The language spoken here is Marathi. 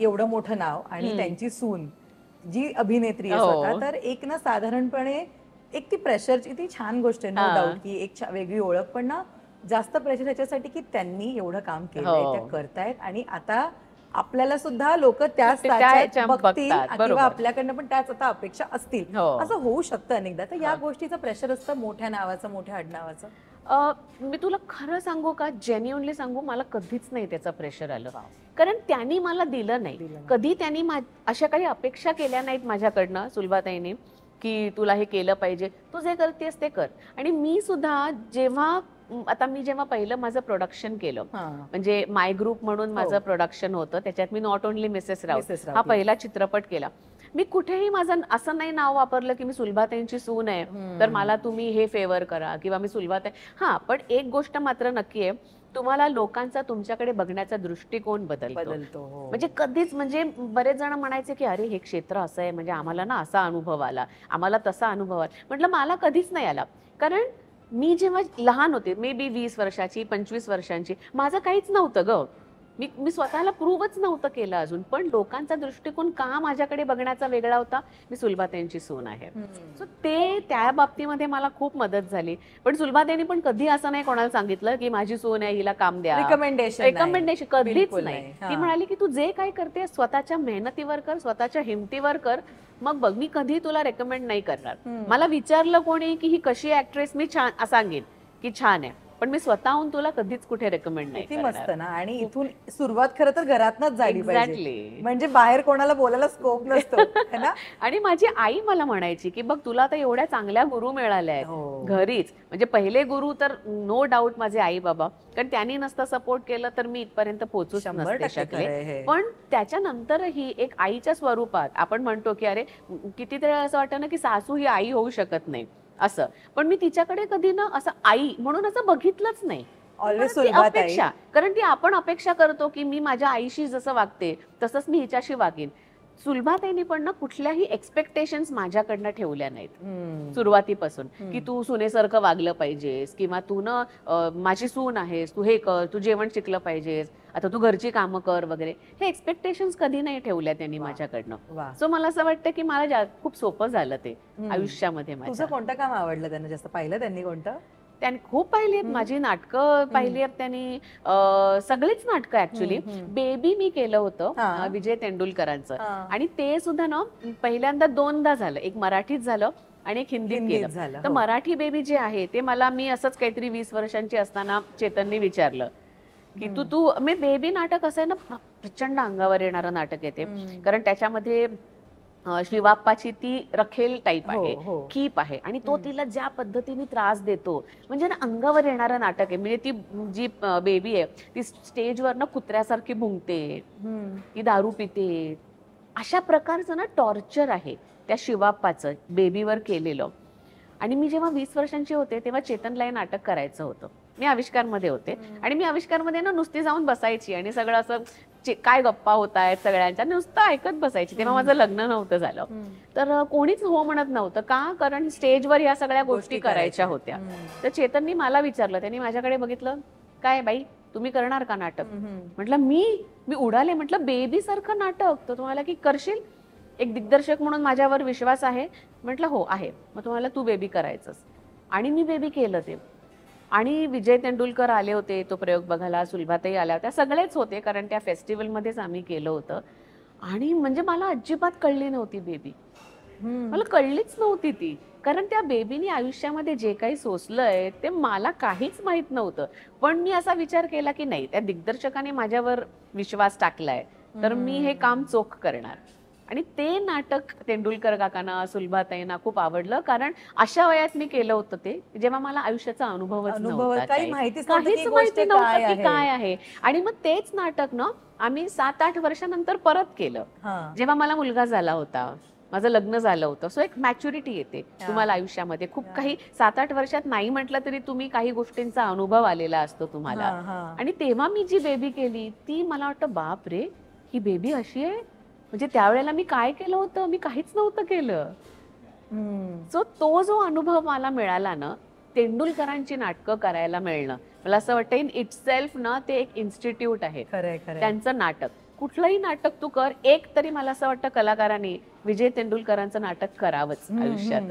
एवढं मोठं नाव आणि त्यांची सून जी अभिनेत्री आहे हो. स्वतः, तर एक ना साधारणपणे एक ती प्रेशरची ती छान गोष्ट आहे, नो डाऊट, हां. की एक वेगळी ओळख. पण ना जास्त प्रेशर ह्याच्यासाठी की त्यांनी एवढं काम केलंय, त्या हो. करतायत आणि आता आपल्याला सुद्धा लोक त्याच ते त्या साच्यात ह्याच्या बघतील बघतात. किंवा बरोबर. आपल्याकडनं पण त्याच आता अपेक्षा असतील. हो. असं होऊ शकतं अनेकदा. तर या हां. गोष्टीचं प्रेशर असतं मोठ्या नावाचं, मोठ्या आडनावाचं. मी तुला खरं सांगू का, जेन्युइनली सांगू, मला कधीच नाही त्याचा प्रेशर आलं. वाव. कारण त्यांनी मला दिलं नाही. दिलं नाही. कधी त्यांनी अशा काही अपेक्षा केल्या नाहीत माझ्याकडनं, सुलभाताईंनी, की तुला हे केलं पाहिजे, तू जे करतेस ते कर. आणि मी सुद्धा जेव्हा पहिलं माझं प्रोडक्शन केलं, म्हणजे माय ग्रुप म्हणून माझं प्रोडक्शन होतं, त्याच्यात me not only Mrs Raut हा पहिला चित्रपट केला. मी कुठेही माझं असं नाही नाव वापरलं की मी सुलभाताईंची सून आहे, तर मला तुम्ही हे फेवर करा, किंवा मी सुलभाताई. हां, पण एक गोष्ट मात्र नक्की आहे, तुम्हाला लोकांचा तुमच्याकडे बघण्याचा दृष्टिकोन बदलतो. म्हणजे कधीच, म्हणजे बरेच जण म्हणायचे की अरे हे क्षेत्र असं आहे, म्हणजे आम्हाला ना असा अनुभव आला, आम्हाला तसा अनुभव आला. म्हटलं मला कधीच नाही आला. कारण मी जेव्हा लहान होते, मे बी 20 वर्षाची 25 वर्षांची, माझं काहीच नव्हतं ग. मी स्वतःला प्रूव्हच नव्हतं केलं अजून, पण लोकांचा दृष्टिकोन का माझ्याकडे बघण्याचा वेगळा होता, मी सुलभाताईंची सून आहे. सो ते त्या बाबतीमध्ये मला खूप मदत झाली. पण सुलभाताईंनी पण कधी असं नाही कोणाला सांगितलं की माझी सून आहे, हिला काम द्या, रिकमेंडेशन कधीच नाही. ती म्हणाली की तू जे काय करते स्वतःच्या मेहनतीवर कर, स्वतःच्या हिमतीवर कर, मग बघ मी कधी तुला रेकमेंड नाही करणार. मला विचारलं कोणी की ही कशी ऍक्ट्रेस, मी छान सांगेन की छान आहे, पण मी स्वतःहून तुला कधीच कुठे रेकमेंड नाही करणार. मस्त ना. आणि इथून सुरुवात खरं तर घरातनच झाली पाहिजे, म्हणजे बाहेर कोणाला बोलायला स्कोप नसतो है ना. आणि माझी आई मला म्हणायची की बघ तुला तर एवढ्या चांगल्या गुरु मिळाल्या आहेत घरीच. म्हणजे पहिले गुरु तर नो डाऊट माझे आई बाबा, कारण त्यांनी नसतं सपोर्ट केलं तर मी इथपर्यंत पोहोचूच नसते शकले. पण त्याच्यानंतरही एक आईच्या स्वरूपात आपण म्हणतो की अरे कितीतरी असं वाटतं ना की सासू ही आई होऊ शकत नाही असं, पण मी तिच्याकडे कधी ना असं आई म्हणून असं बघितलंच नाही. अपेक्षा, कारण ती आपण अपेक्षा करतो की मी माझ्या आईशी जसं वागते तसंच मी हिच्याशी वागेन. सुलभाताईंनी पण ना कुठल्याही एक्सपेक्टेशन्स माझ्याकडनं ठेवल्या नाहीत सुरुवातीपासून, की तू सुनेसारखं वागलं पाहिजेस, किंवा तू ना माझी सून आहेस, तू हे कर, तू जेवण शिकलं पाहिजेस, आता तू घरची कामं कर वगैरे. हे एक्सपेक्टेशन्स कधी नाही ठेवल्या त्यांनी माझ्याकडनं. सो मला असं वाटतं की मला खूप सोपं झालं ते आयुष्यामध्ये. तुझं कोणतं काम आवडलं त्यांना जास्त? पाहिलं त्यांनी कोणतं? त्यांनी खूप पाहिली आहेत माझी नाटकं, पाहिली आहेत त्यांनी, सगळीच नाटकं ऍक्च्युली. बेबी मी केलं होतं विजय तेंडुलकरांचं, आणि ते सुद्धा ना पहिल्यांदा 2दा झालं, एक मराठीत झालं आणि एक हिंदीत केलं. तर मराठी बेबी जे आहे ते मी असंच काहीतरी 20 वर्षांची असताना चेतनने विचारलं की तू मी बेबी नाटक असं आहे ना, प्रचंड अंगावर येणारं नाटक येते, कारण त्याच्यामध्ये शिवाप्पाची ती रखेल टाईप आहे, कीप आहे, आणि तो तिला ज्या पद्धतीने त्रास देतो, म्हणजे ना अंगावर येणारं नाटक आहे. म्हणजे ती जी बेबी आहे ती स्टेजवर ना कुत्र्यासारखी भुंकते, ती दारू पिते, अशा प्रकारचं ना टॉर्चर आहे त्या शिवाप्पाचं बेबीवर केलेलं. आणि मी जेव्हा 20 वर्षांची होते तेव्हा चेतनला हे नाटक करायचं होतं. मी आविष्कारमध्ये होते, आणि मी आविष्कारमध्ये ना नुसती जाऊन बसायची आणि सगळं असं काय गप्पा होत आहेत सगळ्यांच्या नुसतं ऐकत बसायची. तेव्हा माझं लग्न नव्हतं झालं, तर कोणीच हो म्हणत नव्हतं. का? कारण स्टेजवर या सगळ्या गोष्टी करायच्या होत्या. तर चेतननी मला विचारलं, त्यांनी माझ्याकडे बघितलं, काय बाई तुम्ही करणार का नाटक? म्हटलं मी उडाले. म्हटलं बेबी सारखं नाटक तर तुम्हाला की करशील? एक दिग्दर्शक म्हणून माझ्यावर विश्वास आहे? म्हटलं हो आहे. मग तुम्हाला तू बेबी करायचंस. आणि मी बेबी केलं ते. आणि विजय तेंडुलकर आले होते तो प्रयोग बघायला, सुलभाताई आल्या होत्या, सगळेच होते, कारण त्या फेस्टिवलमध्येच आम्ही केलं होतं. आणि म्हणजे मला अजिबात कळली नव्हती बेबी, मला कळलीच नव्हती ती, कारण त्या बेबीनी आयुष्यामध्ये जे काही सोसलंय ते मला काहीच माहित नव्हतं. पण मी असा विचार केला की नाही, त्या दिग्दर्शकाने माझ्यावर विश्वास टाकलाय तर मी हे काम चोख करणार. आणि ते नाटक तेंडुलकर काकांना, सुलभाताईंना खूप आवडलं, कारण अशा वयात मी केलं होतं ते, जेव्हा मला आयुष्याचा अनुभवच नव्हता, काहीच माहिती नव्हतं की काय आहे. आणि मग तेच नाटक ना आम्ही 7-8 वर्षानंतर परत केलं, जेव्हा मला मुलगा झाला होता, माझं लग्न झालं होतं. सो एक मॅच्युरिटी येते तुम्हाला आयुष्यामध्ये, खूप काही 7-8 वर्षात नाही म्हटलं तरी तुम्ही काही गोष्टींचा अनुभव आलेला असतो तुम्हाला. आणि तेव्हा मी जी बेबी केली ती मला वाटतं बाप रे, ही बेबी अशी आहे, म्हणजे त्यावेळेला मी काय केलं होतं, मी काहीच नव्हतं केलं. सो तो जो अनुभव मला मिळाला ना, तेंडुलकरांची नाटकं करायला मिळणं, मला असं वाटतं इन इटसेल्फ ना ते एक इन्स्टिट्यूट आहे त्यांचं नाटक. कुठलंही नाटक तू कर, एक तरी मला असं वाटतं कलाकारांनी विजय तेंडुलकरांचं नाटक करावंच आयुष्यात.